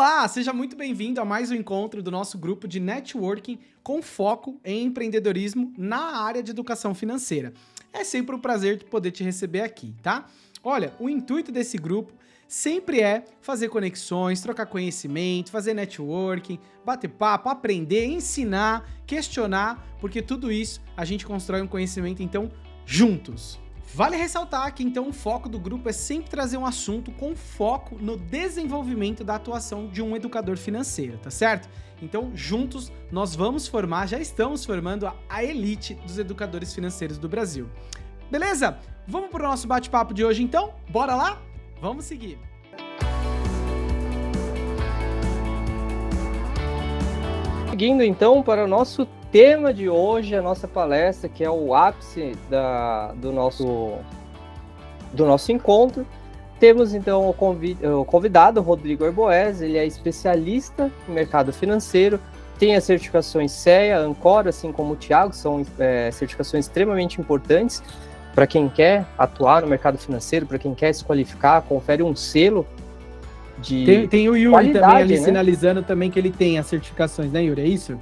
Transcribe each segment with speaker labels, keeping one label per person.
Speaker 1: Olá, seja muito bem-vindo a mais um encontro do nosso grupo de networking com foco em empreendedorismo na área de educação financeira. É sempre um prazer poder te receber aqui, tá? Olha, o intuito desse grupo sempre é fazer conexões, trocar conhecimento, fazer networking, bater papo, aprender, ensinar, questionar, porque tudo isso a gente constrói um conhecimento, então, juntos. Vale ressaltar que, então, o foco do grupo é sempre trazer um assunto com foco no desenvolvimento da atuação de um educador financeiro, tá certo? Então, juntos, nós vamos formar, já estamos formando a elite dos educadores financeiros do Brasil. Beleza? Vamos para o nosso bate-papo de hoje, então? Bora lá? Vamos seguir!
Speaker 2: Seguindo, então, para o nosso tema de hoje, a nossa palestra, que é o ápice do nosso encontro. Temos então o convidado, Rodrigo Arboes. Ele é especialista em mercado financeiro, tem as certificações CEA, Ancora, assim como o Thiago, são certificações extremamente importantes para quem quer atuar no mercado financeiro, para quem quer se qualificar, confere um selo de
Speaker 1: Tem o Yuri também ali, né? Sinalizando também que ele tem as certificações, né, Yuri? É isso?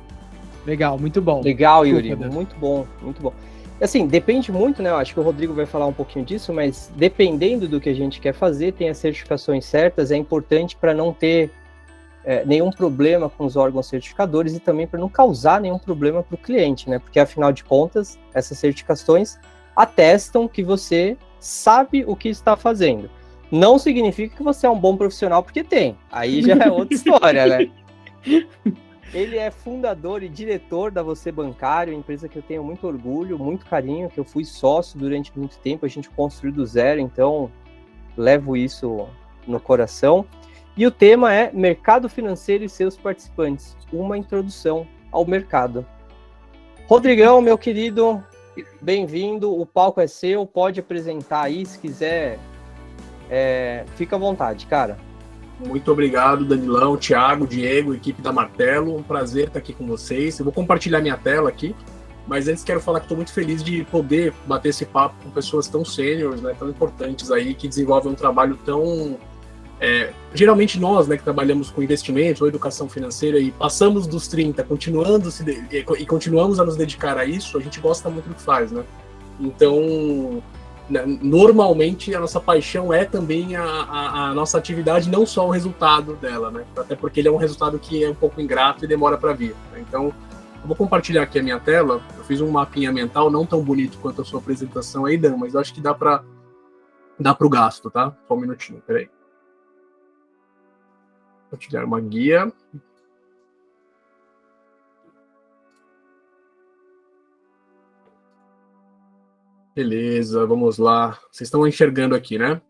Speaker 1: Legal, muito bom.
Speaker 2: Legal, Yuri, muito bom, muito bom. Assim, depende muito, né? Eu acho que o Rodrigo vai falar um pouquinho disso, mas dependendo do que a gente quer fazer, tem as certificações certas, é importante para não ter nenhum problema com os órgãos certificadores e também para não causar nenhum problema para o cliente, né? Porque, afinal de contas, essas certificações atestam que você sabe o que está fazendo. Não significa que você é um bom profissional, porque tem. Aí já é outra história, né? Ele é fundador e diretor da Você Bancário, empresa que eu tenho muito orgulho, muito carinho, que eu fui sócio durante muito tempo, a gente construiu do zero, então levo isso no coração. E o tema é Mercado Financeiro e seus participantes, uma introdução ao mercado. Rodrigão, meu querido, bem-vindo, o palco é seu, pode apresentar aí, se quiser, fica à vontade, cara.
Speaker 3: Muito obrigado, Danilão, Thiago, Diego, equipe da Martelo. Um prazer estar aqui com vocês. Eu vou compartilhar minha tela aqui, mas antes quero falar que estou muito feliz de poder bater esse papo com pessoas tão sêniores, né, tão importantes aí, que desenvolvem um trabalho tão... geralmente nós, né, que trabalhamos com investimentos ou educação financeira e passamos dos 30, continuamos a nos dedicar a isso, a gente gosta muito do que faz, né? Então... normalmente a nossa paixão é também a nossa atividade, não só o resultado dela, né? Até porque ele é um resultado que é um pouco ingrato e demora para vir, né? Então, eu vou compartilhar aqui a minha tela. Eu fiz um mapinha mental, não tão bonito quanto a sua apresentação aí, Dan, mas eu acho que dá para o gasto, tá? Só um minutinho, peraí. Compartilhar uma guia. Beleza, vamos lá. Vocês estão enxergando aqui, né?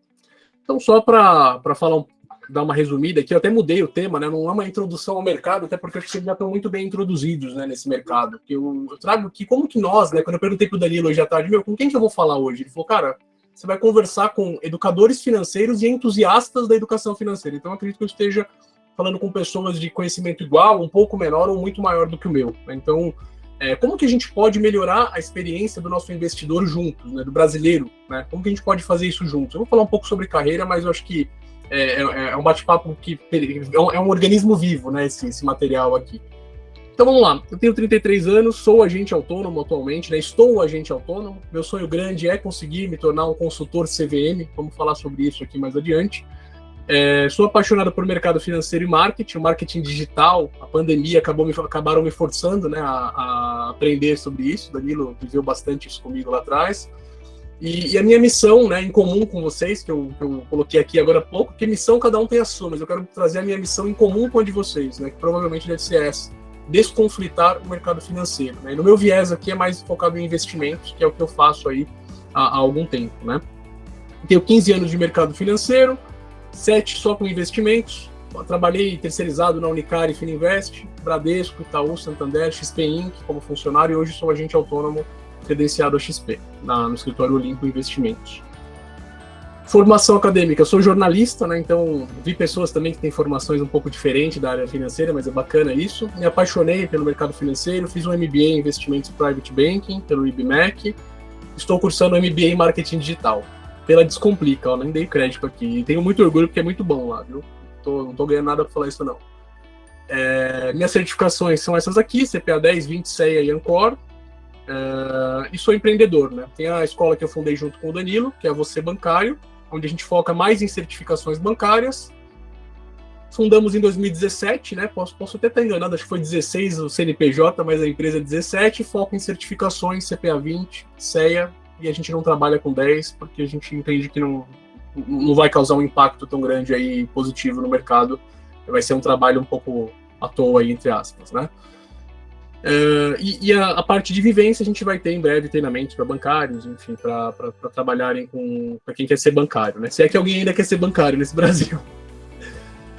Speaker 3: Então, só para falar, dar uma resumida aqui, eu até mudei o tema, né? Não é uma introdução ao mercado, até porque vocês já estão muito bem introduzidos, né, nesse mercado. Eu trago aqui, como que nós, né? Quando eu perguntei para o Danilo hoje à tarde, com quem que eu vou falar hoje? Ele falou, cara, você vai conversar com educadores financeiros e entusiastas da educação financeira. Então, eu acredito que eu esteja falando com pessoas de conhecimento igual, um pouco menor ou muito maior do que o meu, né? Então, como que a gente pode melhorar a experiência do nosso investidor juntos, né, do brasileiro, né? Como que a gente pode fazer isso juntos? Eu vou falar um pouco sobre carreira, mas eu acho que é um bate-papo que é um organismo vivo, né, esse material aqui. Então vamos lá, eu tenho 33 anos, sou agente autônomo atualmente, né, estou agente autônomo, meu sonho grande é conseguir me tornar um consultor CVM, vamos falar sobre isso aqui mais adiante. Sou apaixonado por mercado financeiro e marketing digital. A pandemia acabaram me forçando, né, a aprender sobre isso. Danilo viveu bastante isso comigo lá atrás. E a minha missão, né, em comum com vocês, que eu coloquei aqui agora há pouco, que missão cada um tem a sua, mas eu quero trazer a minha missão em comum com a de vocês, né, que provavelmente deve ser essa: desconflitar o mercado financeiro, né? E no meu viés aqui é mais focado em investimentos, que é o que eu faço aí há algum tempo, né? Tenho 15 anos de mercado financeiro, 7 só com investimentos. Trabalhei terceirizado na Unicard e Fininvest, Bradesco, Itaú, Santander, XP Inc. como funcionário, e hoje sou agente autônomo credenciado a XP, no escritório Olimpo Investimentos. Formação acadêmica, sou jornalista, né? Então vi pessoas também que têm formações um pouco diferentes da área financeira, mas é bacana isso. Me apaixonei pelo mercado financeiro, fiz um MBA em Investimentos Private Banking pelo IBMEC, estou cursando um MBA em Marketing Digital pela Descomplica, nem dei crédito aqui. E tenho muito orgulho porque é muito bom lá, viu? não tô ganhando nada para falar isso, não. Minhas certificações são essas aqui, CPA 10, 20, CEA e Ancor. E sou empreendedor, né? Tem a escola que eu fundei junto com o Danilo, que é a Você Bancário, onde a gente foca mais em certificações bancárias. Fundamos em 2017, né? Posso até estar enganado, acho que foi 16 o CNPJ, mas a empresa é 17, foca em certificações CPA 20, CEA, e a gente não trabalha com 10, porque a gente entende que não vai causar um impacto tão grande aí positivo no mercado. Vai ser um trabalho um pouco à toa aí, entre aspas, né? A parte de vivência a gente vai ter em breve treinamentos para bancários, enfim, para trabalharem para quem quer ser bancário, né? Se é que alguém ainda quer ser bancário nesse Brasil.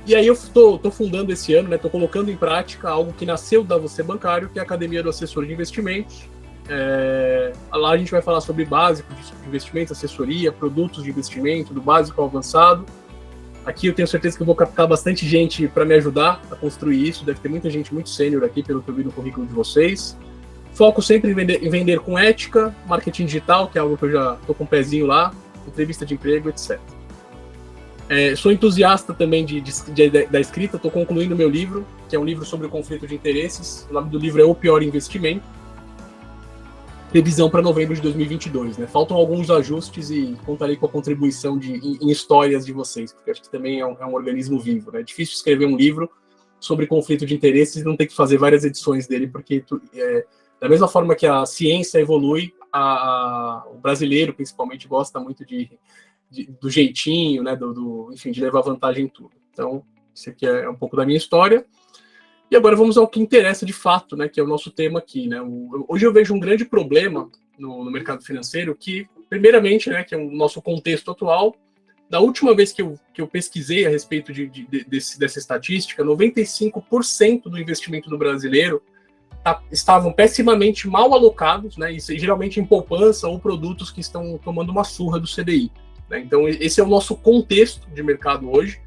Speaker 3: E aí eu tô fundando esse ano, né? Tô colocando em prática algo que nasceu da Você Bancário, que é a Academia do Assessor de Investimentos. Lá a gente vai falar sobre básico de investimentos, assessoria, produtos de investimento, do básico ao avançado. Aqui eu tenho certeza que eu vou captar bastante gente para me ajudar a construir isso. Deve ter muita gente muito sênior aqui, pelo que eu vi no currículo de vocês. Foco sempre em vender com ética, marketing digital, que é algo que eu já tô com um pezinho lá, entrevista de emprego, etc. Sou entusiasta também da escrita, estou concluindo meu livro, que é um livro sobre o conflito de interesses. O nome do livro é O Pior Investimento. Previsão para novembro de 2022, né? Faltam alguns ajustes e contarei com a contribuição em histórias de vocês, porque acho que também é um organismo vivo, né? É difícil escrever um livro sobre conflito de interesses e não ter que fazer várias edições dele, porque da mesma forma que a ciência evolui, o brasileiro, principalmente, gosta muito do jeitinho, né? Enfim, de levar vantagem em tudo. Então, isso aqui é um pouco da minha história. E agora vamos ao que interessa de fato, né, que é o nosso tema aqui, né? Hoje eu vejo um grande problema no mercado financeiro que, primeiramente, né, que é o nosso contexto atual. Da última vez que eu pesquisei a respeito dessa estatística, 95% do investimento do brasileiro estavam pessimamente mal alocados, né, e geralmente em poupança ou produtos que estão tomando uma surra do CDI. Né? Então esse é o nosso contexto de mercado hoje.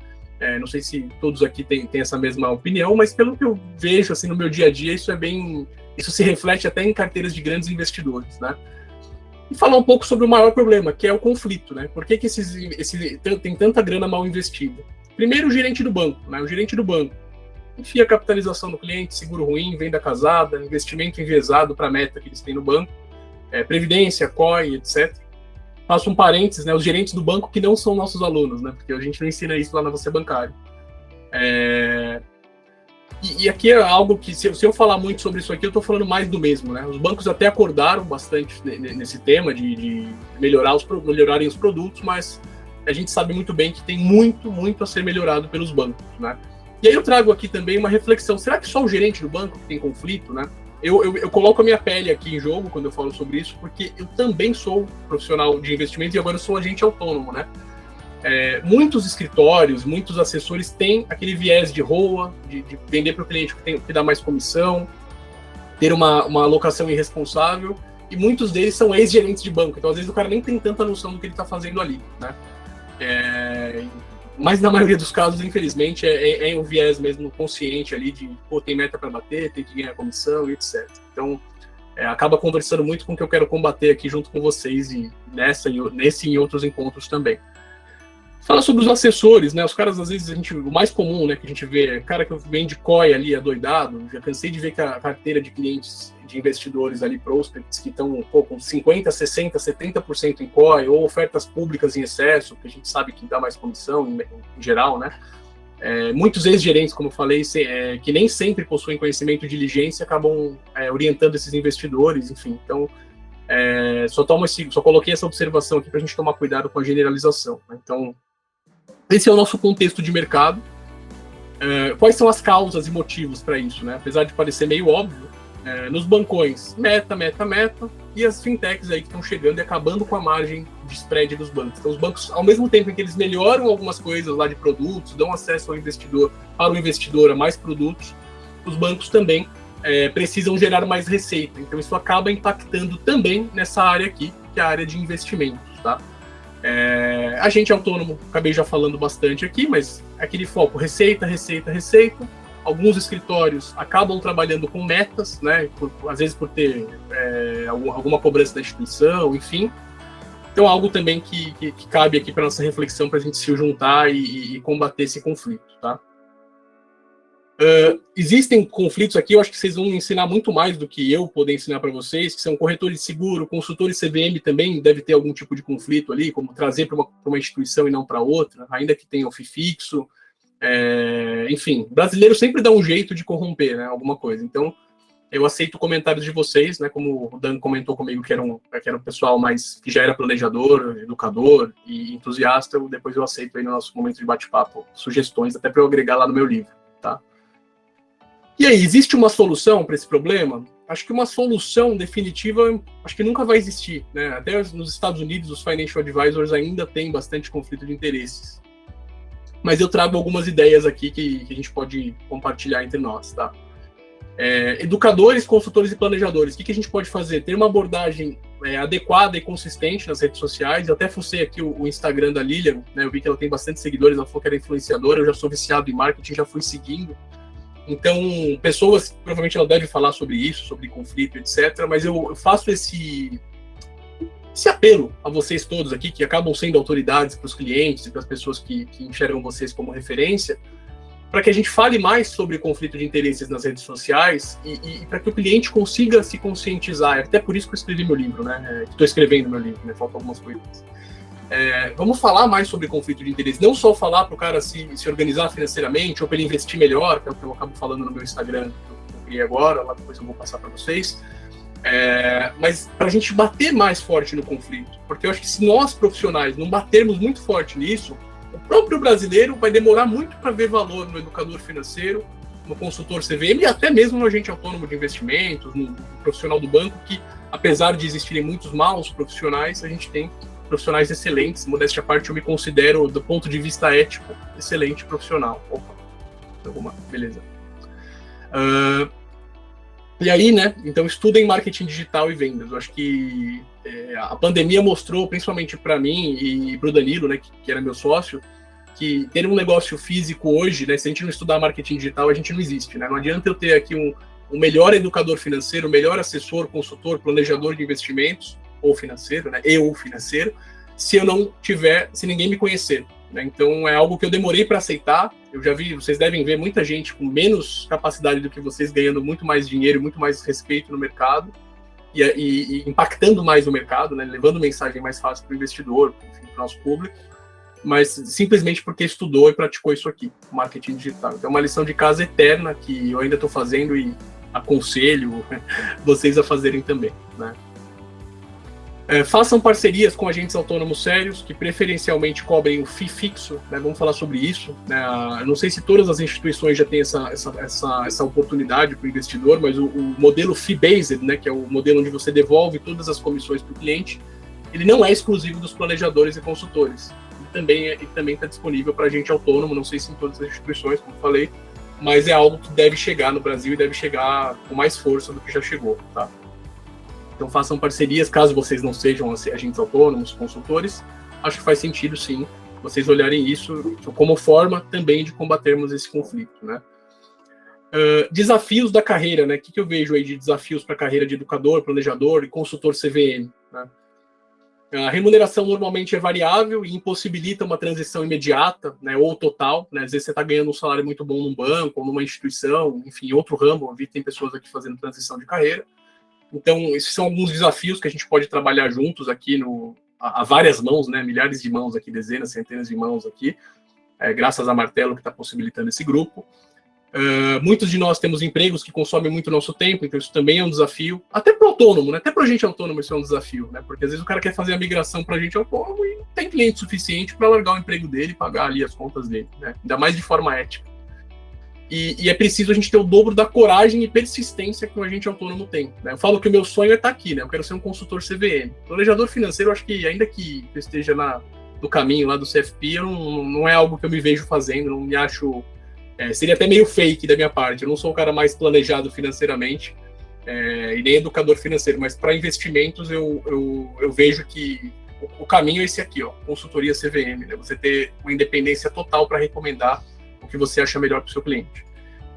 Speaker 3: Não sei se todos aqui têm essa mesma opinião, mas pelo que eu vejo assim, no meu dia a dia, isso se reflete até em carteiras de grandes investidores, né? E falar um pouco sobre o maior problema, que é o conflito, né? Por que tem tanta grana mal investida? Primeiro, o gerente do banco, né? O gerente do banco enfia a capitalização do cliente, seguro ruim, venda casada, investimento enviesado para a meta que eles têm no banco, previdência, COI, etc. Faço um parênteses, né, os gerentes do banco que não são nossos alunos, né, porque a gente não ensina isso lá na Você Bancário. E aqui é algo que, se eu falar muito sobre isso aqui, eu estou falando mais do mesmo, né? Os bancos até acordaram bastante nesse tema de melhorarem os produtos, mas a gente sabe muito bem que tem muito, muito a ser melhorado pelos bancos, né? E aí eu trago aqui também uma reflexão, será que só o gerente do banco tem conflito, né? Eu coloco a minha pele aqui em jogo quando eu falo sobre isso, porque eu também sou profissional de investimento e agora eu sou agente autônomo, né? Muitos escritórios, muitos assessores têm aquele viés de ROA, de vender para o cliente que dá mais comissão, ter uma alocação irresponsável, e muitos deles são ex-gerentes de banco, então às vezes o cara nem tem tanta noção do que ele está fazendo ali, né? Mas na maioria dos casos, infelizmente, é um viés mesmo consciente ali de, tem meta para bater, tem que ganhar comissão e etc. Então, acaba conversando muito com o que eu quero combater aqui junto com vocês e nesse e em outros encontros também. Fala sobre os assessores, né? Os caras, às vezes, o mais comum, né, que a gente vê é cara que vende COI ali, adoidado. Já cansei de ver que a carteira de clientes, de investidores ali, prospects, que estão com 50%, 60%, 70% em COI, ou ofertas públicas em excesso, que a gente sabe que dá mais comissão em geral, né? Muitos ex-gerentes, como eu falei, que nem sempre possuem conhecimento e diligência, acabam orientando esses investidores, enfim. Então, só coloquei essa observação aqui para a gente tomar cuidado com a generalização, né? Então, esse é o nosso contexto de mercado. Quais são as causas e motivos para isso, né? Apesar de parecer meio óbvio, nos bancões, meta, e as fintechs aí que estão chegando e acabando com a margem de spread dos bancos. Então, os bancos, ao mesmo tempo em que eles melhoram algumas coisas lá de produtos, dão acesso para o investidor a mais produtos, os bancos também precisam gerar mais receita. Então, isso acaba impactando também nessa área aqui, que é a área de investimentos, tá? Agente autônomo, acabei já falando bastante aqui, mas aquele foco, receita. Alguns escritórios acabam trabalhando com metas, né? Às vezes por ter alguma cobrança da instituição, enfim. Então, algo também que cabe aqui para nossa reflexão, para a gente se juntar e combater esse conflito, tá? Existem conflitos aqui, eu acho que vocês vão ensinar muito mais do que eu poder ensinar para vocês, que são corretores de seguro, consultores CVM também deve ter algum tipo de conflito ali, como trazer para uma instituição e não para outra, ainda que tenha o FII fixo. Enfim, brasileiro sempre dá um jeito de corromper, né, alguma coisa. Então, eu aceito comentários de vocês, né, como o Dan comentou comigo, que era um pessoal mais que já era planejador, educador e entusiasta. Depois eu aceito aí no nosso momento de bate-papo sugestões, até para eu agregar lá no meu livro, tá? E aí, existe uma solução para esse problema? Acho que uma solução definitiva, acho que nunca vai existir, né? Até nos Estados Unidos, os financial advisors ainda têm bastante conflito de interesses. Mas eu trago algumas ideias aqui que a gente pode compartilhar entre nós, tá? Educadores, consultores e planejadores, o que a gente pode fazer? Ter uma abordagem adequada e consistente nas redes sociais. Eu até fucei aqui o Instagram da Lilian, né? Eu vi que ela tem bastante seguidores, ela falou que era influenciadora, eu já sou viciado em marketing, já fui seguindo. Então, pessoas, provavelmente ela deve falar sobre isso, sobre conflito, etc. Mas eu faço esse apelo a vocês todos aqui, que acabam sendo autoridades para os clientes e para as pessoas que enxergam vocês como referência, para que a gente fale mais sobre conflito de interesses nas redes sociais e para que o cliente consiga se conscientizar. Até por isso que eu escrevi meu livro, né? Estou escrevendo meu livro, né? Faltam algumas coisas. Vamos falar mais sobre conflito de interesse, não só falar para o cara se organizar financeiramente ou para ele investir melhor, que é o que eu acabo falando no meu Instagram, que eu criei agora, lá depois eu vou passar para vocês, mas para a gente bater mais forte no conflito, porque eu acho que se nós profissionais não batermos muito forte nisso, o próprio brasileiro vai demorar muito para ver valor no educador financeiro, no consultor CVM e até mesmo no agente autônomo de investimentos, no profissional do banco, que apesar de existirem muitos maus profissionais, a gente tem profissionais excelentes. Modéstia à parte, eu me considero, do ponto de vista ético, excelente profissional. Opa, beleza. E aí, né, então estudem marketing digital e vendas. Eu acho que a pandemia mostrou, principalmente para mim e para o Danilo, né, que era meu sócio, que ter um negócio físico hoje, né, se a gente não estudar marketing digital, a gente não existe, né? Não adianta eu ter aqui um melhor educador financeiro, um melhor assessor, consultor, planejador de investimentos, ou financeiro, né, ou financeiro, se eu não tiver, se ninguém me conhecer, né? Então é algo que eu demorei para aceitar. Eu já vi, vocês devem ver muita gente com menos capacidade do que vocês ganhando muito mais dinheiro, muito mais respeito no mercado e impactando mais o mercado, né, levando mensagem mais fácil para o investidor, para o nosso público, mas simplesmente porque estudou e praticou isso aqui, marketing digital. Então é uma lição de casa eterna que eu ainda estou fazendo e aconselho vocês a fazerem também, né? Façam parcerias com agentes autônomos sérios, que preferencialmente cobrem o FII fixo, né? Vamos falar sobre isso, né? Eu não sei se todas as instituições já têm essa oportunidade para o investidor, mas o modelo fee-based, né, que é o modelo onde você devolve todas as comissões para o cliente, ele não é exclusivo dos planejadores e consultores. Ele também está disponível para agente autônomo, não sei se em todas as instituições, como falei, mas é algo que deve chegar no Brasil e deve chegar com mais força do que já chegou, tá? Então façam parcerias, caso vocês não sejam agentes autônomos, consultores, acho que faz sentido sim, vocês olharem isso como forma também de combatermos esse conflito, né? Desafios da carreira, né? O que eu vejo aí de desafios para a carreira de educador, planejador e consultor CVM, né? A remuneração normalmente é variável e impossibilita uma transição imediata, né, ou total, né? Às vezes você está ganhando um salário muito bom num banco ou numa instituição, enfim, outro ramo. Eu vi que tem pessoas aqui fazendo transição de carreira. Então, esses são alguns desafios que a gente pode trabalhar juntos aqui a várias mãos, né? Milhares de mãos aqui, dezenas, centenas de mãos aqui, graças a Martelo, que está possibilitando esse grupo. Muitos de nós temos empregos que consomem muito nosso tempo, então isso também é um desafio. Até para o autônomo, né? Até para a gente autônomo isso é um desafio, né? Porque às vezes o cara quer fazer a migração para a gente autônomo e não tem cliente suficiente para largar o emprego dele e pagar ali as contas dele, né? Ainda mais de forma ética. E é preciso a gente ter o dobro da coragem e persistência que o agente autônomo tem, né? Eu falo que o meu sonho é estar aqui, né? Eu quero ser um consultor CVM. Planejador financeiro, eu acho que ainda que eu esteja no caminho lá do CFP, não é algo que eu me vejo fazendo, não me acho... seria até meio fake da minha parte. Eu não sou o cara mais planejado financeiramente e nem educador financeiro, mas para investimentos eu vejo que o caminho é esse aqui, ó, consultoria CVM, né? Você ter uma independência total para recomendar o que você acha melhor para o seu cliente.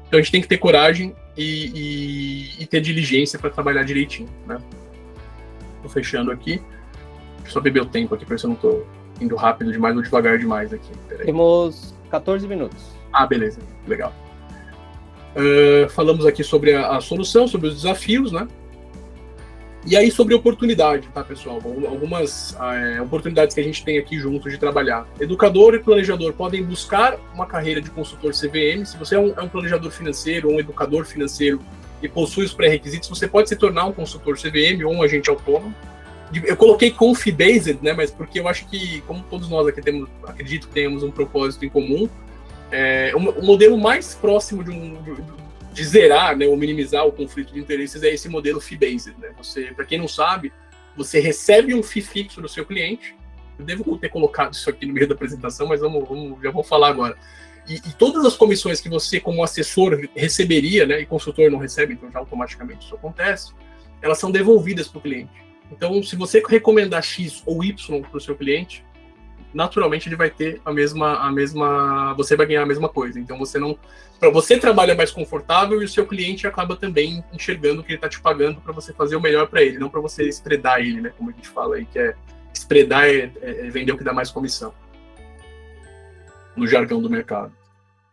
Speaker 3: Então a gente tem que ter coragem e ter diligência para trabalhar direitinho, né? Estou fechando aqui. só beber o tempo aqui, pra ver se eu não tô indo rápido demais ou devagar demais aqui. Peraí.
Speaker 2: Temos 14 minutos.
Speaker 3: Ah, beleza. Legal. Falamos aqui sobre a solução, sobre os desafios, né? E aí sobre oportunidade, tá, pessoal? Algumas oportunidades que a gente tem aqui juntos de trabalhar. Educador e planejador podem buscar uma carreira de consultor CVM. Se você é um planejador financeiro ou um educador financeiro e possui os pré-requisitos, você pode se tornar um consultor CVM ou um agente autônomo. Eu coloquei Confi-Based, né? Mas porque eu acho que, como todos nós aqui acredito que tenhamos um propósito em comum, o modelo mais próximo de zerar, né, ou minimizar o conflito de interesses é esse modelo fee-based, né? Para quem não sabe, você recebe um fee fixo do seu cliente. Eu devo ter colocado isso aqui no meio da apresentação, mas já vou falar agora. E todas as comissões que você, como assessor, receberia, né, e consultor não recebe, então já automaticamente isso acontece, elas são devolvidas para o cliente. Então, se você recomendar X ou Y para o seu cliente, naturalmente ele vai ter a mesma, você vai ganhar a mesma coisa. Então para você trabalha mais confortável e o seu cliente acaba também enxergando que ele está te pagando para você fazer o melhor para ele, não para você spreadar ele, né? Como a gente fala aí, que spreadar é vender o que dá mais comissão, no jargão do mercado.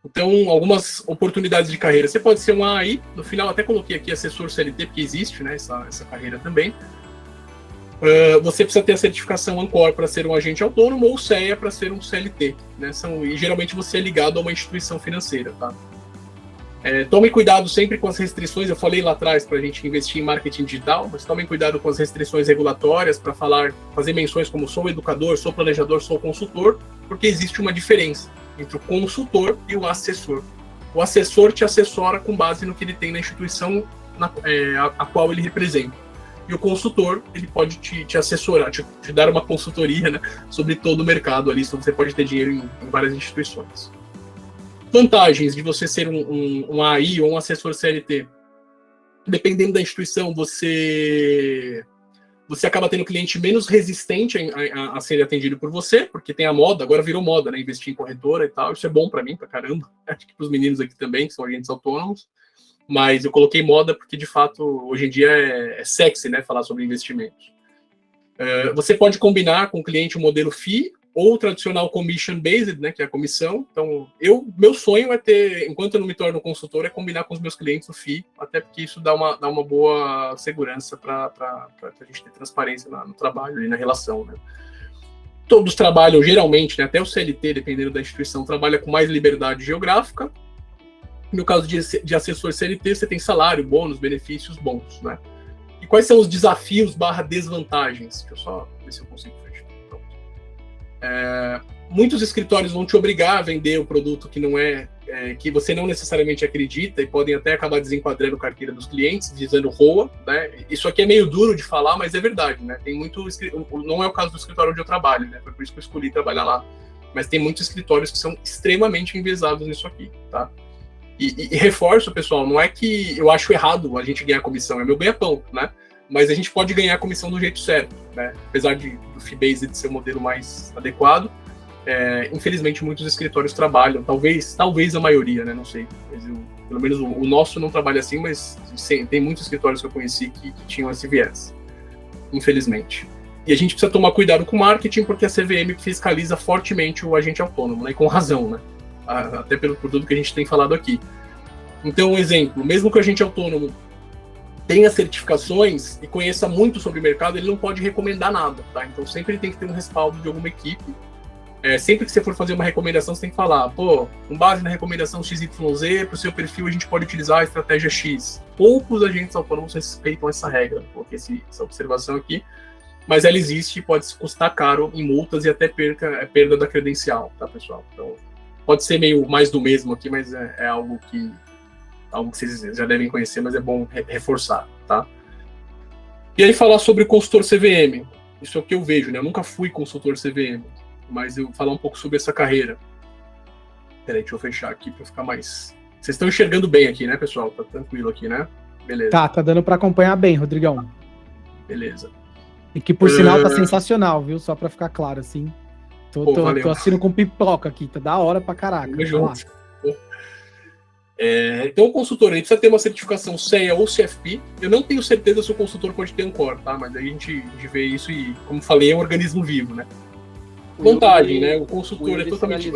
Speaker 3: Então, algumas oportunidades de carreira. Você pode ser um AI, no final até coloquei aqui assessor CLT, porque existe, né, essa carreira também. Você precisa ter a certificação Ancor para ser um agente autônomo ou CEA para ser um CLT, né? E geralmente você é ligado a uma instituição financeira, tá? Tome cuidado sempre com as restrições. Eu falei lá atrás para a gente investir em marketing digital, mas tomem cuidado com as restrições regulatórias para fazer menções como sou educador, sou planejador, sou consultor, porque existe uma diferença entre o consultor e o assessor. O assessor te assessora com base no que ele tem na instituição a qual ele representa. E o consultor, ele pode te assessorar, te dar uma consultoria, né, sobre todo o mercado ali, então você pode ter dinheiro em várias instituições. Vantagens de você ser um AI ou um assessor CLT. Dependendo da instituição, você acaba tendo cliente menos resistente a ser atendido por você, porque tem a moda, agora virou moda, né, investir em corretora e tal. Isso é bom para mim, pra caramba. Acho que para os meninos aqui também, que são agentes autônomos. Mas eu coloquei moda porque, de fato, hoje em dia é sexy, né, falar sobre investimentos. Você pode combinar com o cliente o modelo FII ou o tradicional commission-based, né, que é a comissão. Então, meu sonho é ter, enquanto eu não me torno consultor, é combinar com os meus clientes o FII, até porque isso dá uma boa segurança para a gente ter transparência no trabalho e na relação, né. Todos trabalham, geralmente, né, até o CLT, dependendo da instituição, trabalha com mais liberdade geográfica. No caso de assessor CLT, você tem salário, bônus, benefícios bons, né? E quais são os desafios / desvantagens? Deixa eu só ver se eu consigo fechar. Pronto. Muitos escritórios vão te obrigar a vender o produto que não que você não necessariamente acredita e podem até acabar desenquadrando a carteira dos clientes, dizendo ROA, né? Isso aqui é meio duro de falar, mas é verdade, né? Tem muito, não é o caso do escritório onde eu trabalho, né? Foi por isso que eu escolhi trabalhar lá. Mas tem muitos escritórios que são extremamente enviesados nisso aqui, tá? E reforço, pessoal, não é que eu acho errado a gente ganhar comissão, é meu ganha-pão, né? Mas a gente pode ganhar comissão do jeito certo, né? Apesar do fee-based ser o modelo mais adequado, infelizmente muitos escritórios trabalham, talvez a maioria, né? Não sei, mas pelo menos o nosso não trabalha assim, mas tem muitos escritórios que eu conheci que tinham esse viés, infelizmente. E a gente precisa tomar cuidado com o marketing, porque a CVM fiscaliza fortemente o agente autônomo, né? E com razão, né? Até por tudo que a gente tem falado aqui. Então, um exemplo, mesmo que o agente autônomo tenha certificações e conheça muito sobre o mercado, ele não pode recomendar nada, tá? Então, sempre tem que ter um respaldo de alguma equipe. Sempre que você for fazer uma recomendação, você tem que falar, com base na recomendação XYZ, para o seu perfil a gente pode utilizar a estratégia X. Poucos agentes autônomos respeitam essa regra, coloquei essa observação aqui, mas ela existe e pode custar caro em multas e até perda da credencial, tá, pessoal? Então, pode ser meio mais do mesmo aqui, mas é algo que vocês já devem conhecer, mas é bom reforçar, tá? E aí falar sobre consultor CVM. Isso é o que eu vejo, né? Eu nunca fui consultor CVM, mas eu vou falar um pouco sobre essa carreira. Peraí, deixa eu fechar aqui para ficar mais... Vocês estão enxergando bem aqui, né, pessoal? Tá tranquilo aqui, né? Beleza.
Speaker 1: Tá dando para acompanhar bem, Rodrigão.
Speaker 3: Beleza.
Speaker 1: E que, por sinal, tá sensacional, viu? Só para ficar claro, assim. Tô assistindo com pipoca aqui, tá da hora pra caraca.
Speaker 3: Então, o consultor ele precisa ter uma certificação CEA ou CFP. Eu não tenho certeza se o consultor pode ter Ancor, tá? Mas aí a gente vê isso e, como falei, é um organismo vivo, né? Vantagem, né? O consultor é totalmente...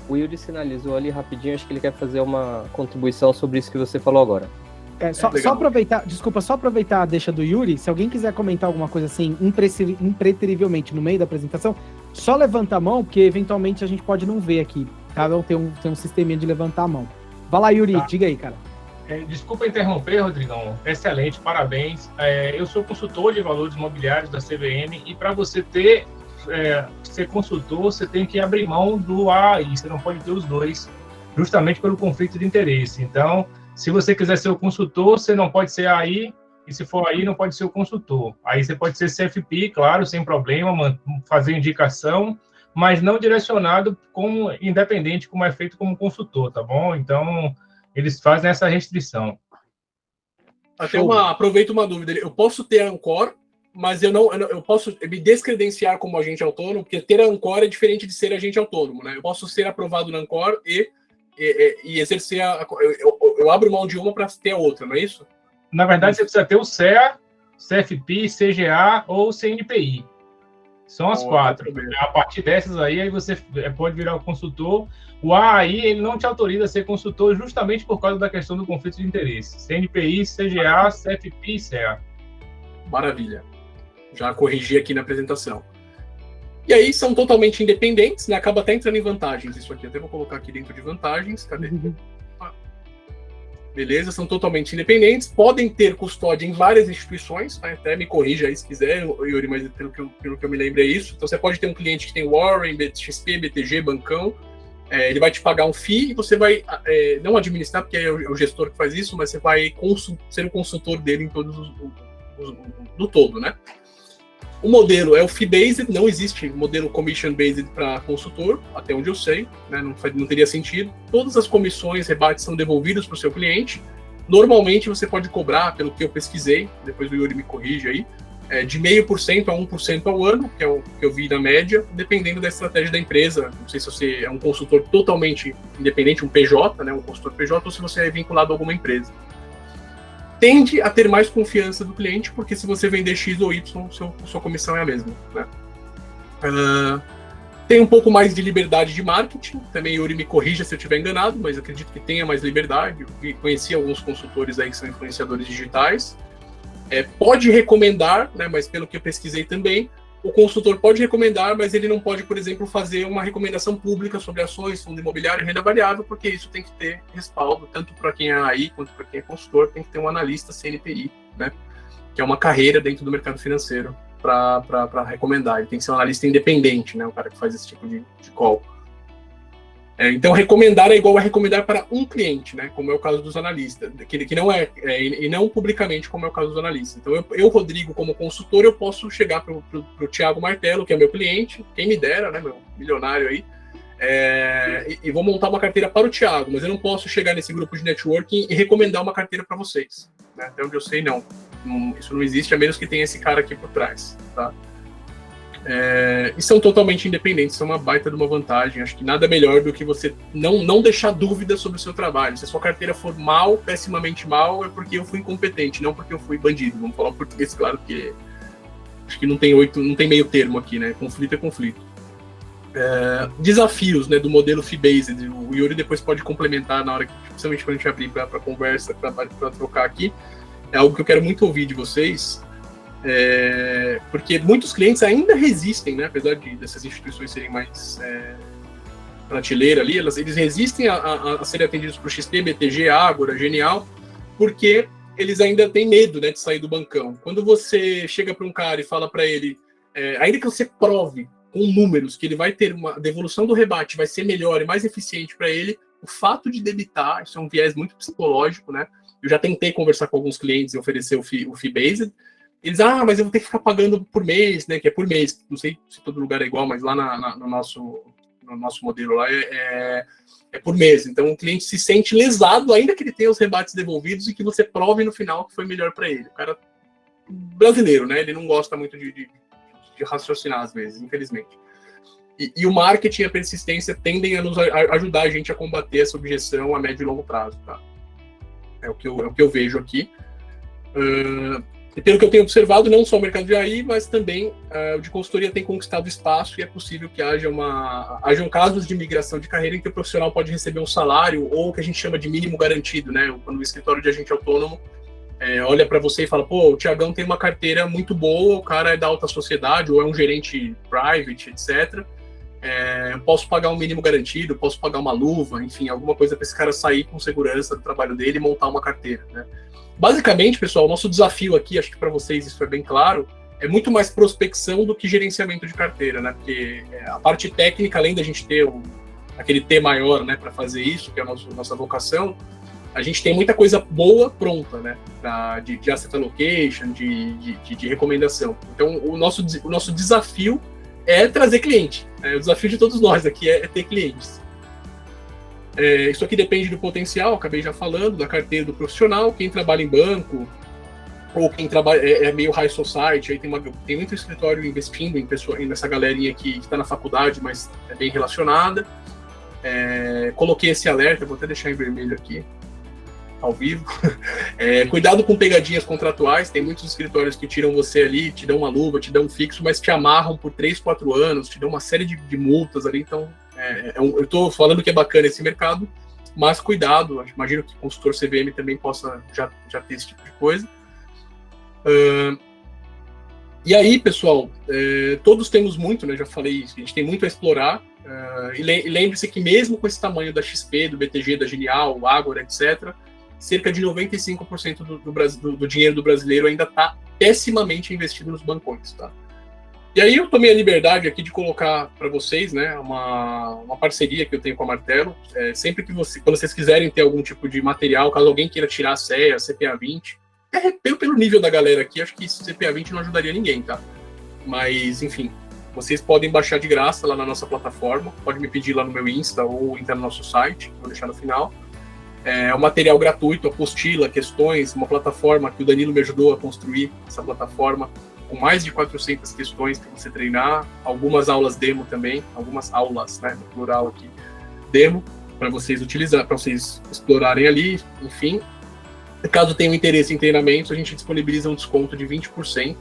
Speaker 2: O Yuri sinalizou ali rapidinho, acho que ele quer fazer uma contribuição sobre isso que você falou agora.
Speaker 1: Só aproveitar, desculpa, só aproveitar a deixa do Yuri, se alguém quiser comentar alguma coisa assim, impreterivelmente no meio da apresentação, só levanta a mão, porque eventualmente a gente pode não ver aqui, tá? Tem um sisteminha de levantar a mão. Vai lá, Yuri, diga aí, cara.
Speaker 4: Desculpa interromper, Rodrigão. Excelente, parabéns. Eu sou consultor de valores imobiliários da CVM e para você ser consultor, você tem que abrir mão do AI, você não pode ter os dois, justamente pelo conflito de interesse. Então, se você quiser ser o consultor, você não pode ser AI, e se for AI, não pode ser o consultor. Aí você pode ser CFP, claro, sem problema, fazer indicação, mas não direcionado como independente, como é feito como consultor, tá bom? Então, eles fazem essa restrição.
Speaker 3: Aproveito uma dúvida. Eu posso ter Ancor, mas eu posso me descredenciar como agente autônomo, porque ter Ancor é diferente de ser agente autônomo, né? Eu posso ser aprovado na Ancor e exercer eu abro mão de uma para ter a outra, não é isso?
Speaker 4: Na verdade, você precisa ter o CEA, CFP, CGA ou CNPI. São as 4. A partir dessas aí você pode virar o consultor. O AI, ele não te autoriza a ser consultor justamente por causa da questão do conflito de interesse. CNPI, CGA, CFP e CEA.
Speaker 3: Maravilha. Já corrigi aqui na apresentação. E aí são totalmente independentes, né? Acaba até entrando em vantagens isso aqui. Até vou colocar aqui dentro de vantagens. Cadê? Beleza, são totalmente independentes, podem ter custódia em várias instituições, né? Até me corrija aí se quiser, Yuri, mas pelo que eu me lembro é isso. Então você pode ter um cliente que tem Warren, XP, BTG, Bancão, ele vai te pagar um FII e você vai não administrar, porque é o gestor que faz isso, mas você vai ser o consultor dele em todos do todo, né? O modelo é o fee-based, não existe modelo commission-based para consultor, até onde eu sei, né? Não teria sentido. Todas as comissões, rebates são devolvidos para o seu cliente. Normalmente você pode cobrar, pelo que eu pesquisei, depois o Yuri me corrige aí, de 0,5% a 1% ao ano, que é o que eu vi na média, dependendo da estratégia da empresa. Não sei se você é um consultor totalmente independente, um PJ, né? Um consultor PJ, ou se você é vinculado a alguma empresa. Tende a ter mais confiança do cliente, porque se você vender X ou Y, sua comissão é a mesma, né? Tem um pouco mais de liberdade de marketing, também Yuri me corrija se eu estiver enganado, mas acredito que tenha mais liberdade. Eu conheci alguns consultores aí que são influenciadores digitais. Pode recomendar, né, mas pelo que eu pesquisei também, o consultor pode recomendar, mas ele não pode, por exemplo, fazer uma recomendação pública sobre ações, fundo imobiliário e renda variável, porque isso tem que ter respaldo, tanto para quem é AI quanto para quem é consultor, tem que ter um analista CNPI, né? Que é uma carreira dentro do mercado financeiro para recomendar. Ele tem que ser um analista independente, né? O cara que faz esse tipo de call. Então, recomendar é igual a recomendar para um cliente, né? Como é o caso dos analistas, que não e não publicamente, como é o caso dos analistas. Então, eu Rodrigo, como consultor, eu posso chegar para o Thiago Martelo, que é meu cliente, quem me dera, né? Meu milionário aí, e vou montar uma carteira para o Thiago, mas eu não posso chegar nesse grupo de networking e recomendar uma carteira para vocês, né? Até onde eu sei, não. Isso não existe, a menos que tenha esse cara aqui por trás, tá? E são totalmente independentes, são uma baita de uma vantagem. Acho que nada melhor do que você não deixar dúvida sobre o seu trabalho. Se a sua carteira for mal, pessimamente mal, é porque eu fui incompetente, não porque eu fui bandido. Vamos falar o português, claro, porque acho que não tem meio termo aqui, né? Conflito é conflito. Desafios, né, do modelo fee-based. O Yuri depois pode complementar na hora que, principalmente quando a gente abrir para conversa, para trocar aqui. É algo que eu quero muito ouvir de vocês. Porque muitos clientes ainda resistem, né, apesar dessas instituições serem mais prateleira ali, eles resistem a serem atendidos por XP, BTG, Ágora, Genial, porque eles ainda têm medo, né, de sair do bancão. Quando você chega para um cara e fala para ele, ainda que você prove com números que ele vai ter uma devolução do rebate, vai ser melhor e mais eficiente para ele, o fato de debitar, isso é um viés muito psicológico, né? Eu já tentei conversar com alguns clientes e oferecer o fee-based. Eles, mas eu vou ter que ficar pagando por mês, né? Que é por mês. Não sei se todo lugar é igual, mas lá no nosso modelo lá é por mês. Então o cliente se sente lesado, ainda que ele tenha os rebates devolvidos e que você prove no final que foi melhor para ele. O cara brasileiro, né? Ele não gosta muito de raciocinar às vezes, infelizmente. E o marketing e a persistência tendem a nos ajudar a gente a combater essa objeção a médio e longo prazo, tá? É o que eu vejo aqui. E pelo que eu tenho observado, não só o mercado de AI, mas também o de consultoria tem conquistado espaço e é possível que hajam casos de migração de carreira em que o profissional pode receber um salário ou o que a gente chama de mínimo garantido, né? Quando o escritório de agente autônomo olha para você e fala, pô, o Thiagão tem uma carteira muito boa, o cara é da alta sociedade ou é um gerente private, etc. Eu posso pagar um mínimo garantido, posso pagar uma luva, enfim, alguma coisa para esse cara sair com segurança do trabalho dele e montar uma carteira, né? Basicamente, pessoal, o nosso desafio aqui, acho que para vocês isso é bem claro, é muito mais prospecção do que gerenciamento de carteira, né? Porque a parte técnica, além da gente ter aquele T maior, né, para fazer isso, que é a nossa vocação, a gente tem muita coisa boa pronta, né? De asset allocation, de recomendação. Então, o nosso desafio é trazer cliente. O desafio de todos nós aqui é ter clientes. Isso aqui depende do potencial, acabei já falando, da carteira do profissional, quem trabalha em banco, ou quem trabalha é meio high society, aí tem muito escritório investindo nessa galerinha que está na faculdade, mas é bem relacionada. Coloquei esse alerta, vou até deixar em vermelho aqui, ao vivo. Cuidado com pegadinhas contratuais, tem muitos escritórios que tiram você ali, te dão uma luva, te dão um fixo, mas te amarram por 3, 4 anos, te dão uma série de multas ali, então eu estou falando que é bacana esse mercado, mas cuidado, imagino que o consultor CVM também possa já ter esse tipo de coisa. E aí, pessoal, todos temos muito, né? Já falei isso, a gente tem muito a explorar. E lembre-se que mesmo com esse tamanho da XP, do BTG, da Genial, Ágora, etc., cerca de 95% do dinheiro do brasileiro ainda está pessimamente investido nos bancões, tá? E aí eu tomei a liberdade aqui de colocar para vocês, né, uma parceria que eu tenho com a Martelo. Sempre que quando vocês quiserem ter algum tipo de material, caso alguém queira tirar a CEA, CPA 20, pelo nível da galera aqui, acho que CPA 20 não ajudaria ninguém, tá? Mas, enfim, vocês podem baixar de graça lá na nossa plataforma, pode me pedir lá no meu Insta ou entrar no nosso site, vou deixar no final. Um material gratuito, apostila, questões, uma plataforma que o Danilo me ajudou a construir, essa plataforma, com mais de 400 questões para você treinar, algumas aulas demo também, algumas aulas, né, no plural aqui, demo, para vocês utilizar, para vocês explorarem ali, enfim. Caso tenham interesse em treinamentos, a gente disponibiliza um desconto de 20%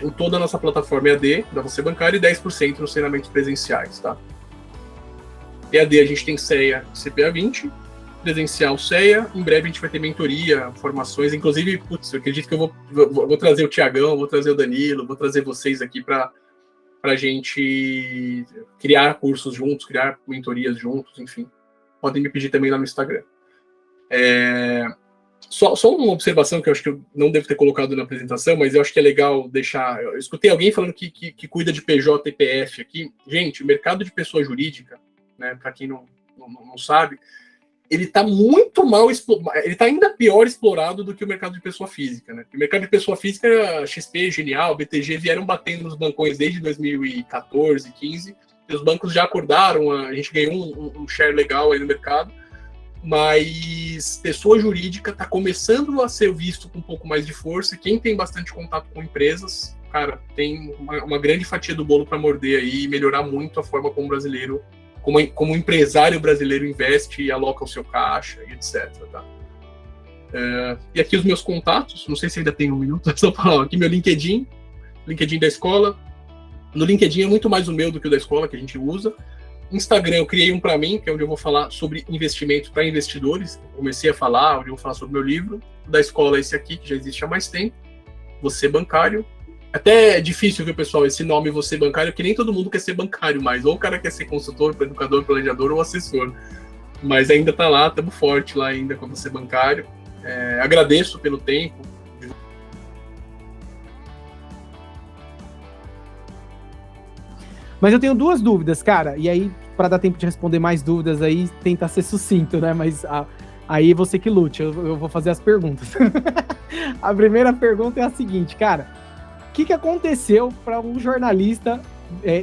Speaker 3: em toda a nossa plataforma EAD, da Você Bancário, e 10% nos treinamentos presenciais, tá? EAD a gente tem CEA CPA 20, presencial CEA, em breve a gente vai ter mentoria, formações, inclusive, putz, eu acredito que eu vou trazer o Thiagão, vou trazer o Danilo, vou trazer vocês aqui para a gente criar cursos juntos, criar mentorias juntos, enfim. Podem me pedir também lá no Instagram. Só uma observação que eu acho que eu não devo ter colocado na apresentação, mas eu acho que é legal deixar. Eu escutei alguém falando que cuida de PJ e PF aqui. Gente, o mercado de pessoa jurídica, né, para quem não sabe, ele está muito mal explorado, ele está ainda pior explorado do que o mercado de pessoa física, né? O mercado de pessoa física, XP, Genial, BTG vieram batendo nos bancões desde 2014, 15, e os bancos já acordaram, a gente ganhou um share legal aí no mercado, mas pessoa jurídica está começando a ser visto com um pouco mais de força, e quem tem bastante contato com empresas, cara, tem uma grande fatia do bolo para morder aí e melhorar muito a forma como o brasileiro, como o empresário brasileiro investe e aloca o seu caixa e etc. Tá? E aqui os meus contatos, não sei se ainda tem um minuto, só falar aqui meu LinkedIn da escola. No LinkedIn é muito mais o meu do que o da escola que a gente usa. Instagram eu criei um para mim, que é onde eu vou falar sobre investimentos para investidores. Comecei a falar, onde eu vou falar sobre meu livro. Da escola esse aqui, que já existe há mais tempo. Você Bancário. Até é difícil, viu, pessoal, esse nome Você Bancário, que nem todo mundo quer ser bancário mais. Ou o cara quer ser consultor, educador, planejador ou assessor. Mas ainda tá lá, estamos forte lá ainda com Você Bancário. Agradeço pelo tempo.
Speaker 1: Mas eu tenho duas dúvidas, cara, e aí, para dar tempo de responder mais dúvidas aí, tenta ser sucinto, né? Mas aí você que lute, eu vou fazer as perguntas. A primeira pergunta é a seguinte, cara. O que aconteceu para um jornalista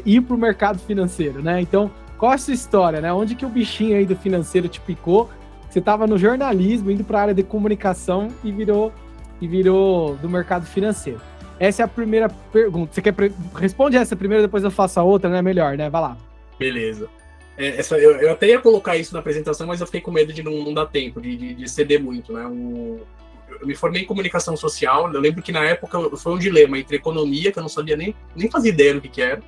Speaker 1: ir para o mercado financeiro, né? Então, qual é a sua história, né? Onde que o bichinho aí do financeiro te picou? Você estava no jornalismo, indo para a área de comunicação e virou do mercado financeiro. Essa é a primeira pergunta. Você quer responde essa primeiro, depois eu faço a outra, né? Melhor, né? Vai lá.
Speaker 3: Beleza. Eu até ia colocar isso na apresentação, mas eu fiquei com medo de não dar tempo, de ceder muito, né? Eu me formei em comunicação social. Eu lembro que na época foi um dilema entre economia, que eu não sabia nem fazia ideia do que era,